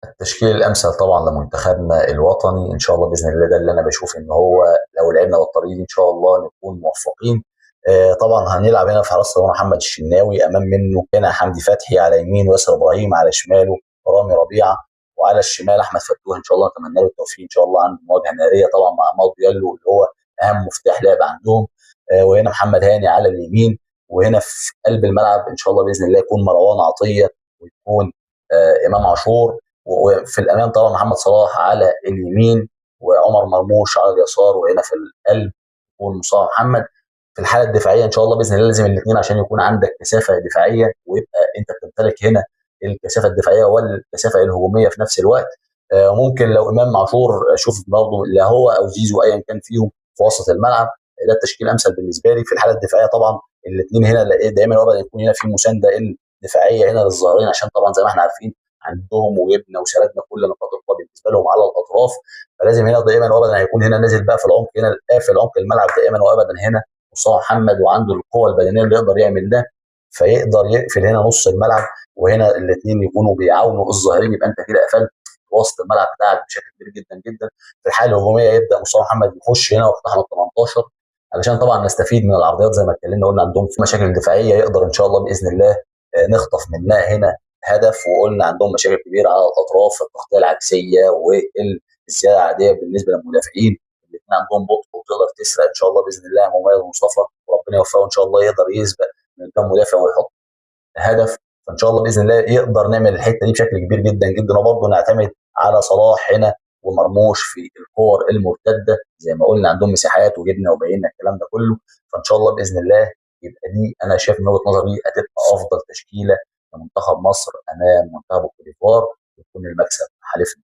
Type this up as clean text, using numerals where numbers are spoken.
التشكيل الامثل طبعا لمنتخبنا الوطني ان شاء الله باذن الله، ده اللي انا بشوف ان هو لو لعبنا بالطريقه دي ان شاء الله نكون موفقين. طبعا هنلعب هنا في حراسه هو محمد الشناوي، امام منه هنا حمدي فتحي على يمين، وياسر ابراهيم على شماله، رامي ربيعه، وعلى الشمال احمد فتوح ان شاء الله، اتمنى له التوفيق ان شاء الله. عنده مواجهه ناريه طبعا مع ماضي ديالو اللي هو اهم مفتاح لعب عندهم. وهنا محمد هاني على اليمين، وهنا في قلب الملعب ان شاء الله باذن الله يكون مروان عطيه، ويكون امام عاشور، وفي الامام طبعا محمد صلاح على اليمين، وعمر مرموش على اليسار، وهنا في القلب يكون مصطفى محمد. في الحاله الدفاعيه ان شاء الله باذن الله لازم الاثنين عشان يكون عندك كثافه دفاعيه، ويبقى انت بتمتلك هنا الكثافه الدفاعيه والكثافه الهجوميه في نفس الوقت. ممكن لو امام عاشور اشوف برضه لا هو او زيزو ايا كان فيهم في وسط الملعب، ده التشكيل الامثل بالنسبه لي. في الحاله الدفاعيه طبعا الاثنين هنا دايما وابدا يكون هنا في مسانده الدفاعيه هنا للظاهرين، عشان طبعا زي ما احنا عارفين عندهم وجبنا وسردنا كل نقاط القوه بالنسبه لهم على الاطراف. فلازم هنا دائما وابدا هيكون هنا نازل بقى في العمق، هنا في العمق الملعب دائما وابدا هنا مصطفى محمد، وعنده القوه البدنيه اللي يقدر يعمل ده، فيقدر يقفل هنا نص الملعب، وهنا الاثنين يكونوا بيعاونوا الظاهرين، يبقى انت كده قفلت وسط الملعب بتاعك بشكل كبير جدا جدا. في الحاله الهجوميه يبدا مصطفى محمد يخش هنا ويقتحم ال 18 علشان طبعا نستفيد من العرضيات زي ما اتكلمنا، قلنا عندهم في مشاكل دفاعيه يقدر ان شاء الله باذن الله نخطف منها هنا هدف. وقلنا عندهم مشاكل كبيره على الاطراف، التغطيه العكسيه والزياده العاديه بالنسبه للمدافعين، الاثنين عندهم بطء وتقدر تسرق ان شاء الله باذن الله مميز مصطفى، وربنا يوفقه ان شاء الله يقدر يسبق من كام مدافع ويحط هدف. فان شاء الله باذن الله يقدر نعمل الحته دي بشكل كبير جدا جدا، وبرضه نعتمد على صلاح هنا ومرموش في الكور المرتده، زي ما قلنا عندهم مساحات وجبنا وبينا الكلام ده كله. فان شاء الله باذن الله يبقى دي انا شايف من وجهه نظري هتبقى افضل تشكيله لمنتخب مصر امام منتخب الكوت ديفوار، ويكون المكسب حالفنا.